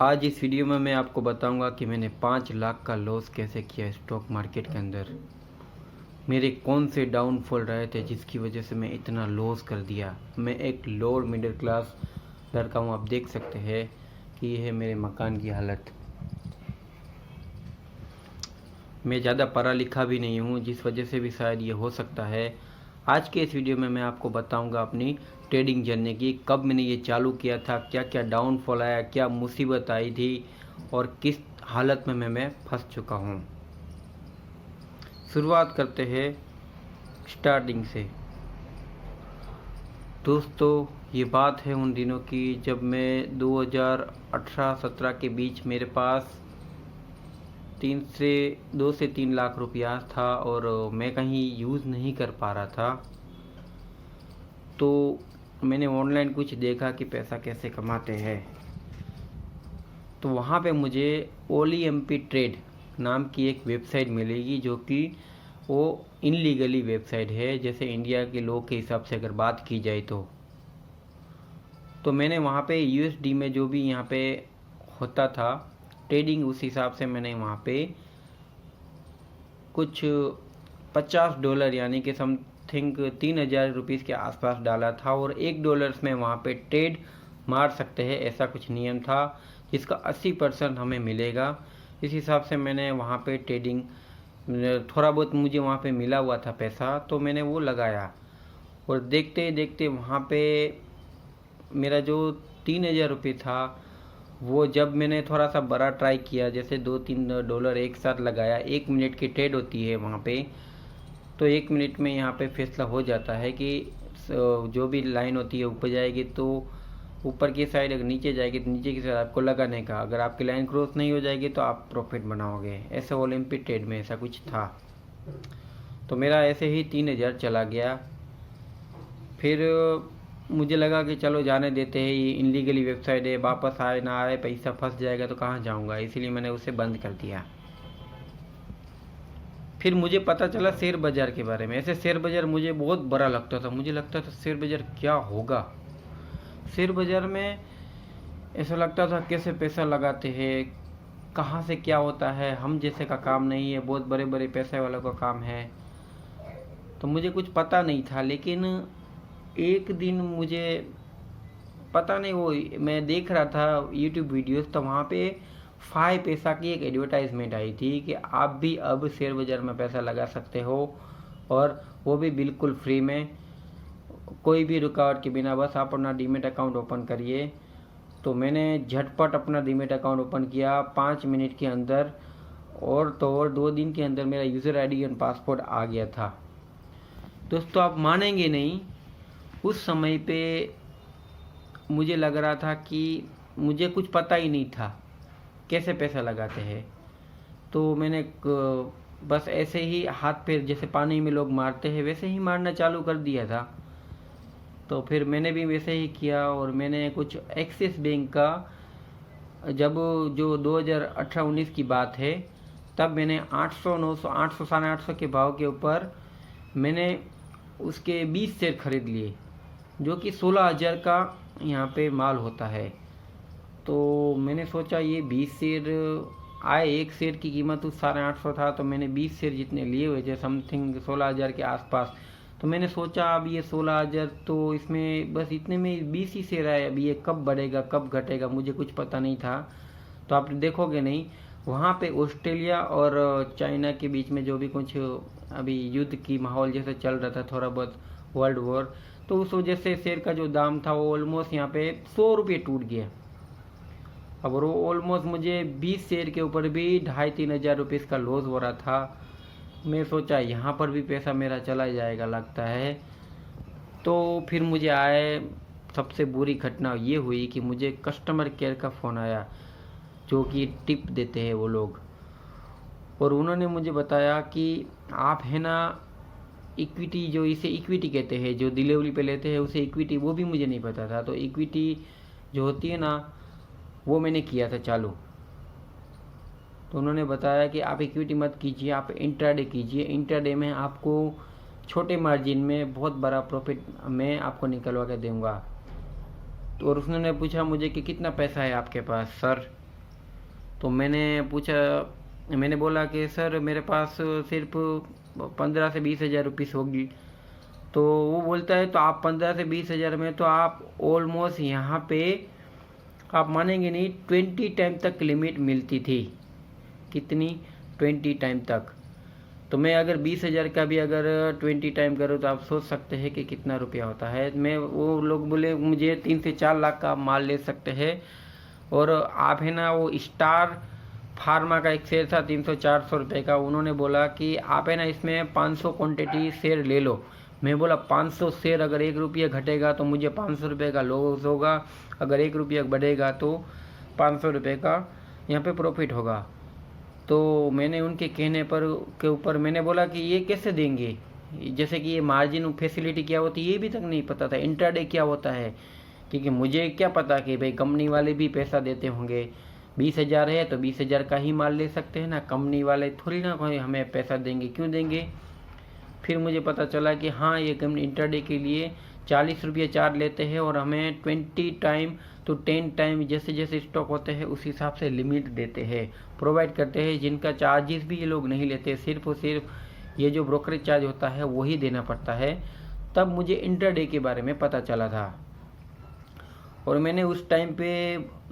आज इस वीडियो में मैं आपको बताऊंगा कि मैंने 5 लाख का लॉस कैसे किया स्टॉक मार्केट के अंदर। मेरे कौन से डाउनफॉल रहे थे जिसकी वजह से मैं इतना लॉस कर दिया। मैं एक लोअर मिडिल क्लास लड़का हूँ। आप देख सकते हैं कि यह है मेरे मकान की हालत। मैं ज़्यादा पढ़ा लिखा भी नहीं हूँ, जिस वजह से भी शायद ये हो सकता है। आज के इस वीडियो में मैं आपको बताऊंगा अपनी ट्रेडिंग जर्नी की, कब मैंने ये चालू किया था, क्या क्या डाउनफॉल आया, क्या मुसीबत आई थी और किस हालत में मैं फंस चुका हूँ। शुरुआत करते हैं स्टार्टिंग से। दोस्तों, ये बात है उन दिनों की जब मैं 2018-17 के बीच मेरे पास 2 से 3 लाख रुपया था और मैं कहीं यूज़ नहीं कर पा रहा था। तो मैंने ऑनलाइन कुछ देखा कि पैसा कैसे कमाते हैं। तो वहाँ पे मुझे OliMP ट्रेड नाम की एक वेबसाइट मिलेगी, जो कि वो इनलीगली वेबसाइट है, जैसे इंडिया के लोग के हिसाब से अगर बात की जाए तो मैंने वहाँ पे USD में जो भी यहाँ पे होता था ट्रेडिंग, उस हिसाब से मैंने वहाँ पे कुछ $50 यानी कि समथिंग 3,000 रुपीज़ के आसपास डाला था। और $1 में वहाँ पे ट्रेड मार सकते हैं, ऐसा कुछ नियम था, जिसका 80% हमें मिलेगा। इस हिसाब से मैंने वहाँ पे ट्रेडिंग, थोड़ा बहुत मुझे वहाँ पे मिला हुआ था पैसा, तो मैंने वो लगाया। और देखते ही देखते वहाँ पे मेरा जो 3,000 रुपये था, वो जब मैंने थोड़ा सा बड़ा ट्राई किया, जैसे $2-3 एक साथ लगाया, 1 मिनट की ट्रेड होती है वहाँ पे, तो 1 मिनट में यहाँ पे फैसला हो जाता है कि जो भी लाइन होती है ऊपर जाएगी तो ऊपर की साइड, अगर नीचे जाएगी तो नीचे की साइड आपको लगाने का। अगर आपकी लाइन क्रॉस नहीं हो जाएगी तो आप प्रॉफिट बनाओगे। ऐसे ओलंपिक ट्रेड में ऐसा कुछ था। तो मेरा ऐसे ही 3,000 चला गया। फिर मुझे लगा कि चलो जाने देते हैं, ये इनलीगली वेबसाइट है, वापस आए ना आए पैसा फंस जाएगा तो कहाँ जाऊँगा, इसीलिए मैंने उसे बंद कर दिया। फिर मुझे पता चला शेयर बाज़ार के बारे में। ऐसे शेयर बाज़ार मुझे बहुत बुरा लगता था। मुझे लगता था शेयर बाज़ार क्या होगा। शेयर बाज़ार में ऐसा लगता था कैसे पैसा लगाते हैं, कहाँ से क्या होता है, हम जैसे का काम नहीं है, बहुत बड़े बड़े पैसे वालों का काम है। तो मुझे कुछ पता नहीं था। लेकिन एक दिन मुझे पता नहीं, वो मैं देख रहा था यूट्यूब वीडियोस, तो वहाँ पे 5 पैसा की एक एडवर्टाइजमेंट आई थी कि आप भी अब शेयर बाज़ार में पैसा लगा सकते हो, और वो भी बिल्कुल फ्री में, कोई भी रुकावट के बिना। बस आप अपना डीमेट अकाउंट ओपन करिए। तो मैंने झटपट अपना डीमेट अकाउंट ओपन किया 5 मिनट के अंदर, और तो और 2 दिन के अंदर मेरा यूज़र आईडी और पासवर्ड आ गया था। दोस्तों, आप मानेंगे नहीं, उस समय पे मुझे लग रहा था कि मुझे कुछ पता ही नहीं था कैसे पैसा लगाते हैं। तो मैंने बस ऐसे ही हाथ पैर जैसे पानी में लोग मारते हैं वैसे ही मारना चालू कर दिया था। तो फिर मैंने भी वैसे ही किया, और मैंने कुछ एक्सिस बैंक का, जब जो 2018-19 की बात है, तब मैंने 800, 900, 800, 850 के भाव के ऊपर मैंने उसके 20 शेयर खरीद लिए, जो कि 16,000 का यहाँ पे माल होता है। तो मैंने सोचा ये 20 शेयर आए, एक शेयर की कीमत उस 850 था, तो मैंने 20 शेयर जितने लिए हुए थे समथिंग 16,000 के आसपास। तो मैंने सोचा अब ये 16,000, तो इसमें बस इतने में 20 ही शेयर आए, अभी ये कब बढ़ेगा कब घटेगा मुझे कुछ पता नहीं था। तो आप देखोगे नहीं, वहाँ पे ऑस्ट्रेलिया और चाइना के बीच में जो भी कुछ अभी युद्ध की माहौल जैसे चल रहा था, थोड़ा बहुत वर्ल्ड वॉर, तो उस वजह से शेयर का जो दाम था वो ऑलमोस्ट यहाँ पे 100 रुपये टूट गया। अब वो ऑलमोस्ट मुझे 20 शेयर के ऊपर भी 2,500-3 हज़ार रुपये का लॉस हो रहा था। मैं सोचा यहाँ पर भी पैसा मेरा चला जाएगा लगता है। तो फिर मुझे आए, सबसे बुरी घटना ये हुई कि मुझे कस्टमर केयर का फ़ोन आया, जो कि टिप देते हैं वो लोग, और उन्होंने मुझे बताया कि आप है ना इक्विटी, जो इसे इक्विटी कहते हैं, जो डिलीवरी पे लेते हैं उसे इक्विटी, वो भी मुझे नहीं पता था। तो इक्विटी जो होती है ना, वो मैंने किया था चालू। तो उन्होंने बताया कि आप इक्विटी मत कीजिए, आप इंट्राडे कीजिए। इंट्राडे में आपको छोटे मार्जिन में बहुत बड़ा प्रॉफिट मैं आपको निकलवा के दूंगा। तो और उसने पूछा मुझे कि कितना पैसा है आपके पास सर। तो मैंने बोला कि सर मेरे पास सिर्फ 15 से 20 हज़ार रुपीज़ होगी। तो वो बोलता है तो आप 15 से 20 हज़ार में तो आप ऑलमोस्ट यहाँ पे आप मानेंगे नहीं 20 टाइम तक लिमिट मिलती थी। कितनी? 20 टाइम तक। तो मैं अगर 20 हज़ार का भी अगर 20 टाइम करूँ तो आप सोच सकते हैं कि कितना रुपया होता है। वो लोग बोले मुझे 3 से 4 लाख का माल ले सकते हैं। और आप है ना, वो स्टार फार्मा का एक शेयर था 300-400 रुपये का। उन्होंने बोला कि आप है ना इसमें 500 क्वांटिटी शेयर ले लो। मैं बोला 500 शेयर अगर 1 रुपया घटेगा तो मुझे 500 रुपये का लॉस होगा, अगर 1 रुपया बढ़ेगा तो 500 रुपये का यहाँ पे प्रॉफिट होगा। तो मैंने उनके कहने पर के ऊपर मैंने बोला कि ये कैसे देंगे, जैसे कि ये मार्जिन फैसिलिटी क्या होती है ये भी तक नहीं पता था, इंट्राडे क्या होता है। क्योंकि मुझे क्या पता कि भाई कंपनी वाले भी पैसा देते होंगे। 20 हज़ार है तो 20 हज़ार का ही माल ले सकते हैं ना, कंपनी वाले थोड़ी ना कोई हमें पैसा देंगे, क्यों देंगे। फिर मुझे पता चला कि हाँ ये कंपनी इंट्राडे के लिए 40 रुपये चार्ज लेते हैं और हमें 20 टाइम तो 10 टाइम जैसे जैसे स्टॉक होते हैं उस हिसाब से लिमिट देते हैं, प्रोवाइड करते हैं, जिनका चार्जेस भी ये लोग नहीं लेते। सिर्फ और सिर्फ ये जो ब्रोकरेज चार्ज होता है वही देना पड़ता है। तब मुझे इंट्राडे के बारे में पता चला था। और मैंने उस टाइम पे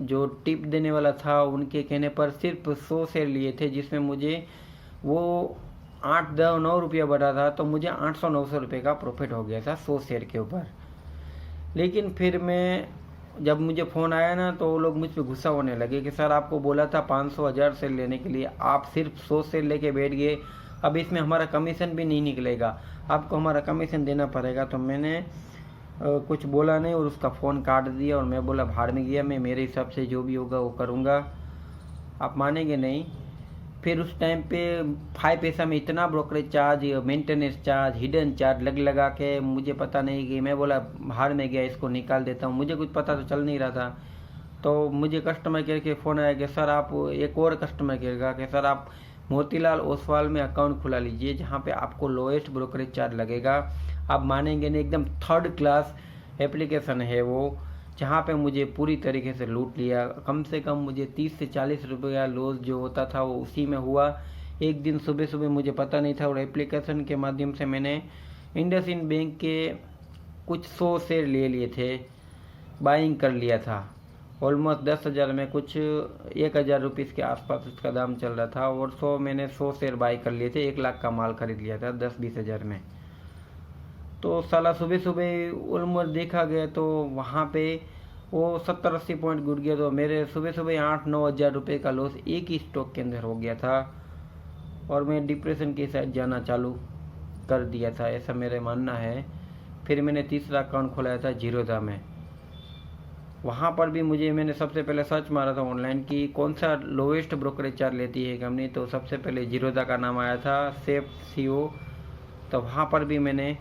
जो टिप देने वाला था उनके कहने पर सिर्फ 100 शेयर लिए थे, जिसमें मुझे वो 8-9 रुपया बढ़ा था, तो मुझे 800-900 रुपये का प्रॉफिट हो गया था 100 शेयर के ऊपर। लेकिन फिर जब मुझे फ़ोन आया ना तो वो लोग मुझ पर गुस्सा होने लगे कि सर आपको बोला था 500-1000 शेयर लेने के लिए, आप सिर्फ 100 शेयर लेके बैठ गए, अब इसमें हमारा कमीशन भी नहीं निकलेगा, आपको हमारा कमीशन देना पड़ेगा। तो मैंने कुछ बोला नहीं और उसका फ़ोन काट दिया और मैं बोला भाड़ में गया, मैं मेरे हिसाब से जो भी होगा वो करूँगा। आप मानेंगे नहीं, फिर उस टाइम पे 5 पैसा में इतना brokerage charge, maintenance charge, hidden charge लगा के मुझे पता नहीं कि मैं बोला भाड़ में गया, इसको निकाल देता हूँ। मुझे कुछ पता तो चल नहीं रहा था। तो मुझे कस्टमर केयर के फ़ोन आया कि सर आप, एक और कस्टमर केयर का कि सर आप मोतीलाल ओसवाल में अकाउंट खुला लीजिए जहाँ पे आपको लोएस्ट ब्रोकरेज चार्ज लगेगा। आप मानेंगे नहीं, एकदम 3rd क्लास एप्लीकेशन है वो, जहाँ पे मुझे पूरी तरीके से लूट लिया। कम से कम मुझे 30 से 40 रुपया लॉस जो होता था वो उसी में हुआ। एक दिन सुबह सुबह मुझे पता नहीं था और एप्लीकेशन के माध्यम से मैंने इंडसइंड बैंक के कुछ 100 शेयर ले लिए थे, बाइंग कर लिया था। ऑलमोस्ट 10,000 में कुछ 1,000 रुपीज़ के आसपास उसका दाम चल रहा था और मैंने 100 शेयर बाई कर लिए थे, 1 लाख का माल खरीद लिया था 10-20 हज़ार में। तो साला सुबह सुबह ऑलमोस्ट देखा गया तो वहाँ पे वो 70-80 पॉइंट गिर गया। तो मेरे सुबह सुबह 8-9 हज़ार रुपये का लॉस एक ही स्टॉक के अंदर हो गया था और मैं डिप्रेशन के साथ जाना चालू कर दिया था, ऐसा मेरा मानना है। फिर मैंने तीसरा अकाउंट खोलाया था जीरोधा में। वहाँ पर भी मैंने सबसे पहले सर्च मारा था ऑनलाइन कि कौन सा लोएस्ट ब्रोकरेज चार्ज लेती है कंपनी, तो सबसे पहले जीरोधा का नाम आया था, सेफ सीओ। तो वहाँ पर भी मैंने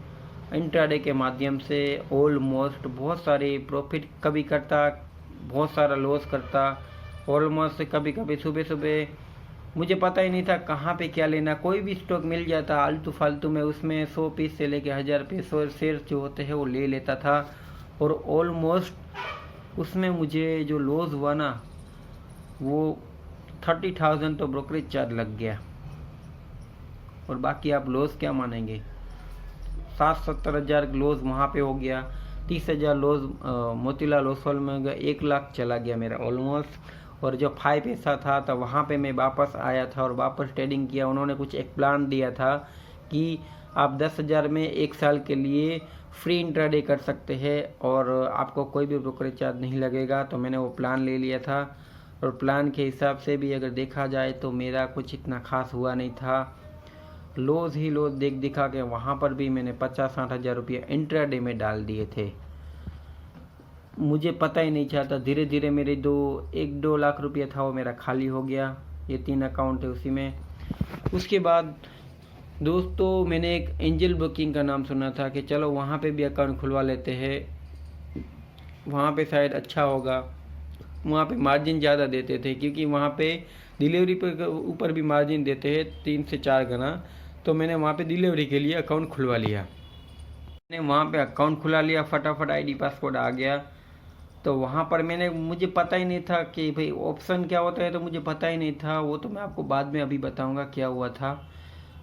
इंट्राडे के माध्यम से ऑलमोस्ट बहुत सारी प्रॉफिट कभी करता, बहुत सारा लॉस करता। ऑलमोस्ट कभी कभी सुबह सुबह मुझे पता ही नहीं था कहाँ पे क्या लेना, कोई भी स्टॉक मिल जाता आलतू फालतू में, उसमें 100 पीस से लेके 1000 पीस शेयर जो होते हैं वो ले लेता था। और ऑलमोस्ट उसमें मुझे जो लॉस हुआ ना वो 30,000 तो ब्रोकरेज चार्ज लग गया। और बाकी आप लॉस क्या मानेंगे, 60-70 हज़ार लॉस वहाँ पे हो गया, 30,000 लॉस मोतीलाल ओसवाल में हो गया, 1 लाख चला गया मेरा ऑलमोस्ट। और जो 5 पैसा था तो वहाँ पे मैं वापस आया था और वापस ट्रेडिंग किया। उन्होंने कुछ एक प्लान दिया था कि आप 10,000 में 1 साल के लिए फ्री इंट्राडे कर सकते हैं और आपको कोई भी ब्रोकरेज चार्ज नहीं लगेगा। तो मैंने वो प्लान ले लिया था और प्लान के हिसाब से भी अगर देखा जाए तो मेरा कुछ इतना खास हुआ नहीं था, लॉस ही लॉस दिखा के वहाँ पर भी मैंने 50-60 हज़ार रुपये इंट्राडे में डाल दिए थे। मुझे पता ही नहीं चलता, धीरे धीरे मेरे 1-2 लाख रुपया था वो मेरा खाली हो गया। ये 3 अकाउंट है उसी में। उसके बाद दोस्तों मैंने एक एंजल ब्रोकिंग का नाम सुना था कि चलो वहाँ पे भी अकाउंट खुलवा लेते हैं, वहाँ पे शायद अच्छा होगा। वहाँ पे मार्जिन ज़्यादा देते थे क्योंकि वहाँ पे डिलीवरी पर ऊपर भी मार्जिन देते हैं 3 से 4 गुना। तो मैंने वहाँ पे डिलीवरी के लिए अकाउंट खुलवा लिया। मैंने वहाँ पे अकाउंट खुला लिया, फटाफट आईडी पासवर्ड आ गया। तो वहाँ पर मुझे पता ही नहीं था कि भाई ऑप्शन क्या होता है, तो मुझे पता ही नहीं था। वो तो मैं आपको बाद में अभी बताऊँगा क्या हुआ था।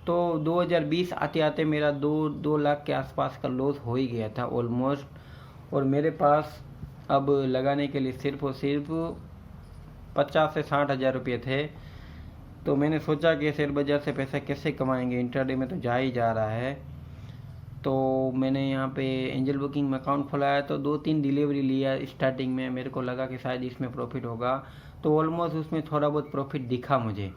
तो 2020 आते आते मेरा 2 लाख के आसपास का लॉस हो ही गया था ऑलमोस्ट। और मेरे पास अब लगाने के लिए सिर्फ और सिर्फ 50 से 60 हज़ार रुपये थे। तो मैंने सोचा कि शेयर बाज़ार से पैसा कैसे कमाएंगे, इंट्राडे में तो जा ही जा रहा है। तो मैंने यहाँ पे एंजल बुकिंग में अकाउंट खुलाया, तो 2-3 डिलीवरी लिया स्टार्टिंग में। मेरे को लगा कि शायद इसमें प्रॉफिट होगा, तो ऑलमोस्ट उसमें थोड़ा बहुत प्रॉफिट दिखा मुझे।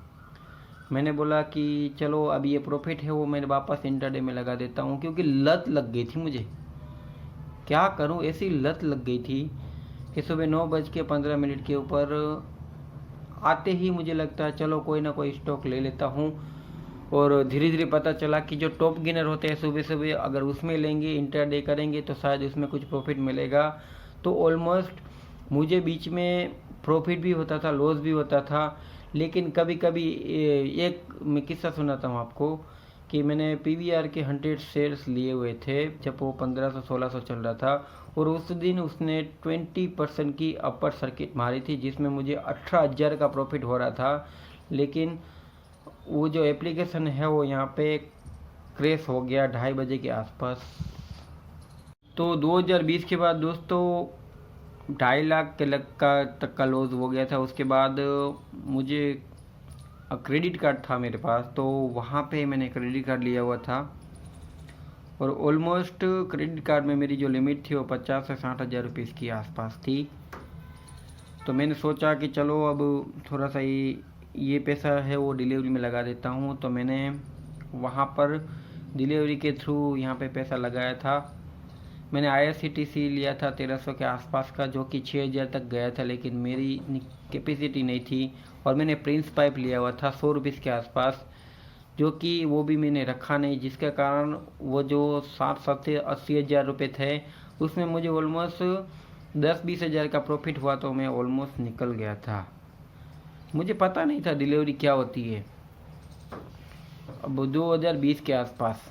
मैंने बोला कि चलो अब ये प्रॉफिट है वो मैं वापस इंट्राडे में लगा देता हूँ, क्योंकि लत लग गई थी मुझे। क्या करूँ, ऐसी लत लग गई थी कि सुबह 9:15 के ऊपर आते ही मुझे लगता है चलो कोई ना कोई स्टॉक ले लेता हूँ। और धीरे धीरे पता चला कि जो टॉप गेनर होते हैं सुबह सुबह अगर उसमें लेंगे, इंट्राडे करेंगे, तो शायद उसमें कुछ प्रॉफिट मिलेगा। तो ऑलमोस्ट मुझे बीच में प्रॉफिट भी होता था, लॉस भी होता था। लेकिन कभी कभी एक मैं किस्सा सुनाता हूँ आपको कि मैंने पीवीआर के 100 शेयर्स लिए हुए थे जब वो 1500-1600 चल रहा था, और उस दिन उसने 20% की अपर सर्किट मारी थी, जिसमें मुझे 18,000 का प्रॉफिट हो रहा था। लेकिन वो जो एप्लीकेशन है वो यहाँ पे क्रैश हो गया 2:30 बजे के आसपास। तो 2020 के बाद दोस्तों 2.5 लाख के तक का लॉस हो गया था। उसके बाद मुझे क्रेडिट कार्ड था मेरे पास, तो वहाँ पे मैंने क्रेडिट कार्ड लिया हुआ था, और ऑलमोस्ट क्रेडिट कार्ड में मेरी जो लिमिट थी वो 50 से 60 हज़ार रुपये के आसपास थी। तो मैंने सोचा कि चलो अब थोड़ा सा ये पैसा है वो डिलीवरी में लगा देता हूँ। तो मैंने वहाँ पर डिलीवरी के थ्रू यहाँ पे पैसा लगाया था। मैंने IRCTC लिया था 1300 के आसपास का, जो कि 6000 तक गया था, लेकिन मेरी कैपेसिटी नहीं थी। और मैंने प्रिंस पाइप लिया हुआ था 100 रुपीज़ के आसपास, जो कि वो भी मैंने रखा नहीं, जिसके कारण वो जो 60 से 80 हज़ार रुपये थे उसमें मुझे ऑलमोस्ट 10-20 हज़ार का प्रॉफिट हुआ। तो मैं ऑलमोस्ट निकल गया था, मुझे पता नहीं था डिलीवरी क्या होती है। अब 2020 के आसपास,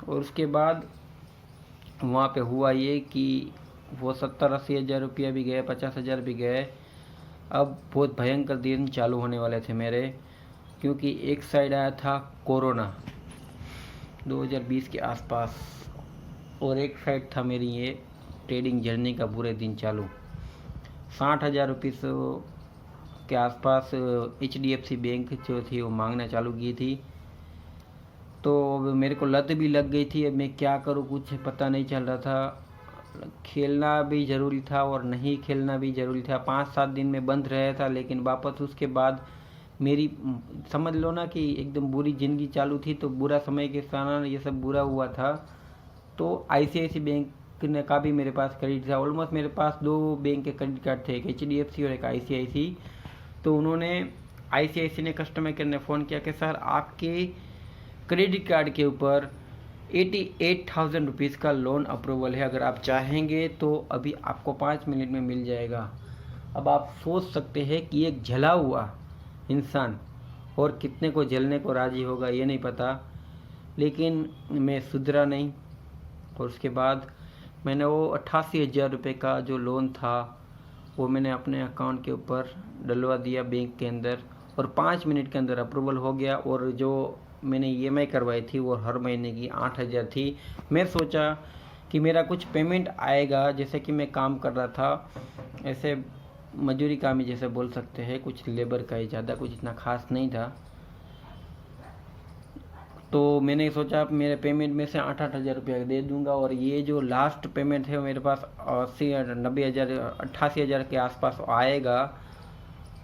और उसके बाद वहाँ पे हुआ ये कि वो 70-80 हज़ार रुपया भी गए, 50 हज़ार भी गए। अब बहुत भयंकर दिन चालू होने वाले थे मेरे, क्योंकि एक साइड आया था कोरोना 2020 के आसपास, और एक साइड था मेरी ये ट्रेडिंग जर्नी का बुरे दिन चालू। 60,000 रुपये के आसपास HDFC बैंक जो थी वो मांगना चालू की थी। तो मेरे को लत भी लग गई थी। अब मैं क्या करूँ, कुछ पता नहीं चल रहा था। खेलना भी ज़रूरी था और नहीं खेलना भी ज़रूरी था। 5-7 दिन में बंद रहा था, लेकिन वापस उसके बाद मेरी समझ लो ना कि एकदम बुरी ज़िंदगी चालू थी। तो बुरा समय के कारण ये सब बुरा हुआ था। तो ICICI बैंक ने का भी मेरे पास क्रेडिट था। ऑलमोस्ट मेरे पास 2 बैंक के क्रेडिट कार्ड थे, एक HDFC और एक ICICI। तो उन्होंने ICICI ने कस्टमर केयर ने फ़ोन किया कि सर आपके क्रेडिट कार्ड के ऊपर 88,000 रुपीज़ का लोन अप्रूवल है, अगर आप चाहेंगे तो अभी आपको 5 मिनट में मिल जाएगा। अब आप सोच सकते हैं कि एक जला हुआ इंसान और कितने को जलने को राज़ी होगा ये नहीं पता, लेकिन मैं सुधरा नहीं। और उसके बाद मैंने वो 88,000 रुपये का जो लोन था वो मैंने अपने अकाउंट के ऊपर डलवा दिया बैंक के अंदर, और 5 मिनट के अंदर अप्रूवल हो गया। और जो मैंने EMI करवाई थी वो हर महीने की 8,000 थी। मैं सोचा कि मेरा कुछ पेमेंट आएगा, जैसे कि मैं काम कर रहा था, ऐसे मजदूरी काम ही जैसे बोल सकते हैं, कुछ लेबर का ही, ज़्यादा कुछ इतना खास नहीं था। तो मैंने सोचा मेरे पेमेंट में से 8-8 हज़ार रुपया दे दूंगा, और ये जो लास्ट पेमेंट है मेरे पास 80-90 हज़ार 88 हज़ार के आसपास आएगा,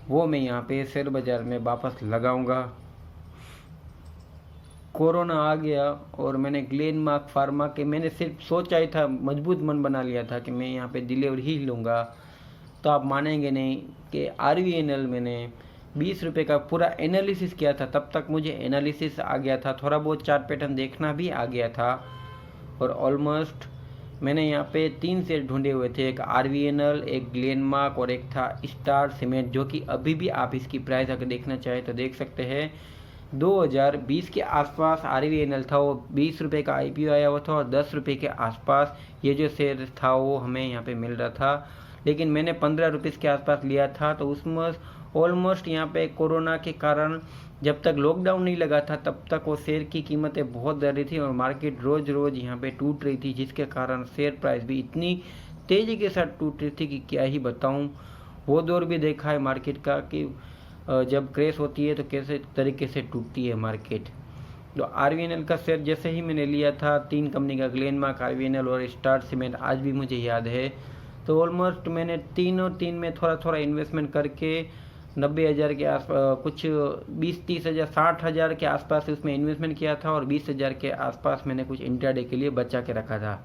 वो मैं यहाँ पे शेयर बाज़ार में वापस लगाऊंगा। कोरोना आ गया और मैंने ग्लेनमार्क फार्मा के, मैंने सिर्फ सोचा ही था, मजबूत मन बना लिया था कि मैं यहाँ पे डिलीवरी ही लूँगा। तो आप मानेंगे नहीं कि RVNL मैंने 20 रुपये का पूरा एनालिसिस किया था। तब तक मुझे एनालिसिस आ गया था, थोड़ा बहुत चार्ट पैटर्न देखना भी आ गया था। और ऑलमोस्ट मैंने यहाँ पे 3 शेयर ढूंढे हुए थे, एक RVNL, एक ग्लेनमार्क और एक था स्टार सीमेंट, जो कि अभी भी आप इसकी प्राइस अगर देखना चाहें तो देख सकते हैं। 2020 के आसपास RVNL था, वो 20 रुपये का IPO आया हुआ था, और 10 रुपये के आसपास ये जो शेयर था वो हमें यहाँ पे मिल रहा था। लेकिन मैंने 15 रुपीज़ के आसपास लिया था। तो उसमें ऑलमोस्ट यहाँ पे कोरोना के कारण जब तक लॉकडाउन नहीं लगा था तब तक वो शेयर की कीमतें बहुत ज़्यादा थी और मार्केट रोज़ रोज़ यहाँ पे टूट रही थी, जिसके कारण शेयर प्राइस भी इतनी तेज़ी के साथ टूट रही थी कि क्या ही बताऊँ। वो दौर भी देखा है मार्केट का कि जब क्रैश होती है तो कैसे तरीके से टूटती है मार्केट। तो आरवीएनएल का शेयर जैसे ही मैंने लिया था, 3 कंपनी का, ग्लेनमार्क, आरवीएनएल और स्टार सीमेंट, आज भी मुझे याद है। तो ऑलमोस्ट मैंने तीन में थोड़ा थोड़ा इन्वेस्टमेंट करके 90,000 के आसपास, कुछ 20-30 हज़ार, 60 हज़ार के आसपास उसमें इन्वेस्टमेंट किया था और 20 हज़ार के आसपास मैंने कुछ इंट्राडे के लिए बचा के रखा था।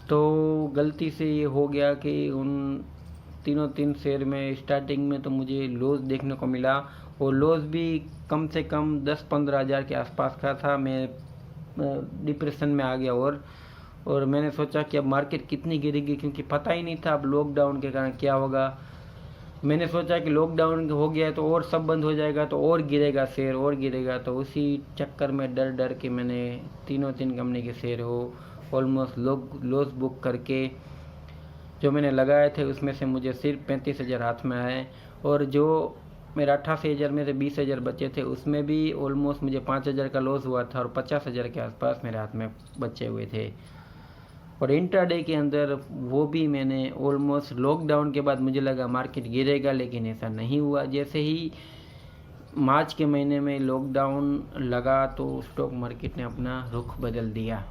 तो गलती से ये हो गया कि उन तीन शेयर में स्टार्टिंग में तो मुझे लॉस देखने को मिला और लॉस भी कम से कम 10-15 हज़ार के आसपास का था। मैं डिप्रेशन में आ गया और मैंने सोचा कि अब मार्केट कितनी गिरेगी, क्योंकि पता ही नहीं था अब लॉकडाउन के कारण क्या होगा। मैंने सोचा कि लॉकडाउन हो गया है तो और सब बंद हो जाएगा तो और गिरेगा शेयर, और गिरेगा। तो उसी चक्कर में डर डर के मैंने तीन कंपनी के शेयर हो ऑलमोस्ट लॉस बुक करके जो मैंने लगाए थे उसमें से मुझे सिर्फ 35 हज़ार हाथ में आए और जो मेरा 88 हज़ार में से 20 हज़ार बचे थे उसमें भी ऑलमोस्ट मुझे 5 हज़ार का लॉस हुआ था और 50 हज़ार के आसपास मेरे हाथ में बचे हुए थे। और इंट्राडे के अंदर वो भी मैंने ऑलमोस्ट लॉकडाउन के बाद मुझे लगा मार्केट गिरेगा, लेकिन ऐसा नहीं हुआ। जैसे ही मार्च के महीने में लॉकडाउन लगा तो स्टॉक मार्केट ने अपना रुख बदल दिया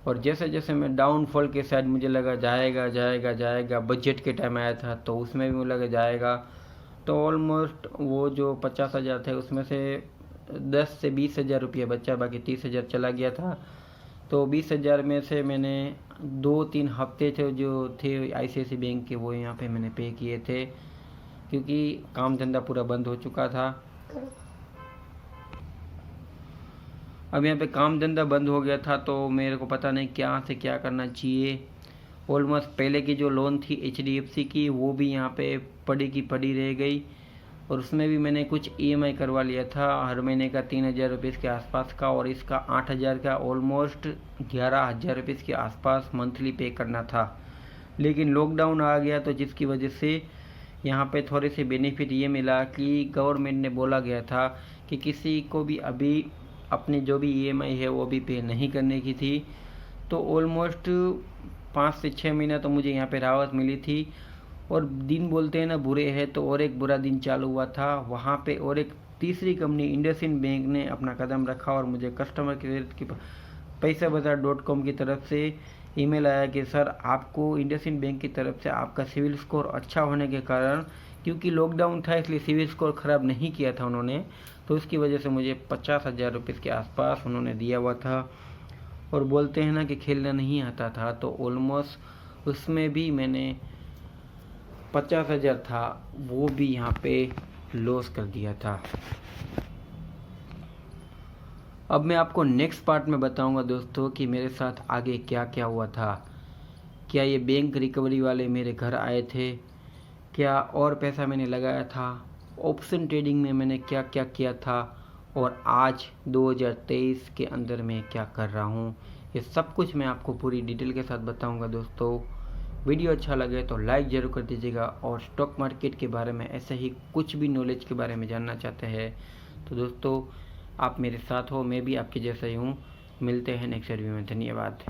और जैसे जैसे मैं डाउनफॉल के साइड मुझे लगा जाएगा जाएगा जाएगा। बजट के टाइम आया था तो उसमें भी मुझे लगा जाएगा। तो ऑलमोस्ट वो जो 50 हज़ार थे उसमें से 10 से 20 हज़ार रुपये बचा, बाकी 30 हज़ार चला गया था। तो 20 हज़ार में से मैंने 2-3 हफ्ते थे जो थे आईसीआईसीआई बैंक के, वो यहाँ पे मैंने पे किए थे क्योंकि काम धंधा पूरा बंद हो चुका था। अब यहाँ पे काम धंधा बंद हो गया था तो मेरे को पता नहीं क्या से क्या करना चाहिए। ऑलमोस्ट पहले की जो लोन थी एचडीएफसी की वो भी यहाँ पे पड़ी की पड़ी रह गई और उसमें भी मैंने कुछ ईएमआई करवा लिया था हर महीने का 3,000 रुपये के आसपास का, और इसका 8,000 का ऑलमोस्ट 11,000 रुपये के आसपास मंथली पे करना था। लेकिन लॉकडाउन आ गया तो जिसकी वजह से यहाँ पे थोड़े से बेनिफिट ये मिला कि गवर्नमेंट ने बोला गया था कि किसी को भी अभी अपनी जो भी ईएमआई है वो भी पे नहीं करने की थी। तो ऑलमोस्ट 5 से 6 महीना तो मुझे यहाँ पे राहत मिली थी। और दिन बोलते हैं ना बुरे हैं, तो और एक बुरा दिन चालू हुआ था वहाँ पे और एक तीसरी कंपनी इंडसइंड बैंक ने अपना कदम रखा और मुझे कस्टमर केयर की पैसाबाजार.com की तरफ से ईमेल आया कि सर आपको इंडसइंड बैंक की तरफ से आपका सिविल स्कोर अच्छा होने के कारण, क्योंकि लॉकडाउन था इसलिए सिविल स्कोर ख़राब नहीं किया था उन्होंने, तो उसकी वजह से मुझे 50 हज़ार रुपये के आसपास उन्होंने दिया हुआ था। और बोलते हैं ना कि खेलना नहीं आता था, तो ऑलमोस्ट उसमें भी मैंने 50 हज़ार था वो भी यहाँ पे लॉस कर दिया था। अब मैं आपको नेक्स्ट पार्ट में बताऊंगा दोस्तों कि मेरे साथ आगे क्या क्या हुआ था। क्या ये बैंक रिकवरी वाले मेरे घर आए थे, क्या और पैसा मैंने लगाया था, ऑप्शन ट्रेडिंग में मैंने क्या क्या किया था, और आज 2023 के अंदर मैं क्या कर रहा हूँ, ये सब कुछ मैं आपको पूरी डिटेल के साथ बताऊंगा दोस्तों। वीडियो अच्छा लगे तो लाइक ज़रूर कर दीजिएगा और स्टॉक मार्केट के बारे में ऐसे ही कुछ भी नॉलेज के बारे में जानना चाहते हैं तो दोस्तों आप मेरे साथ हो, मैं भी आपके जैसा ही हूँ। मिलते हैं नेक्स्ट रिव्यू में। धन्यवाद।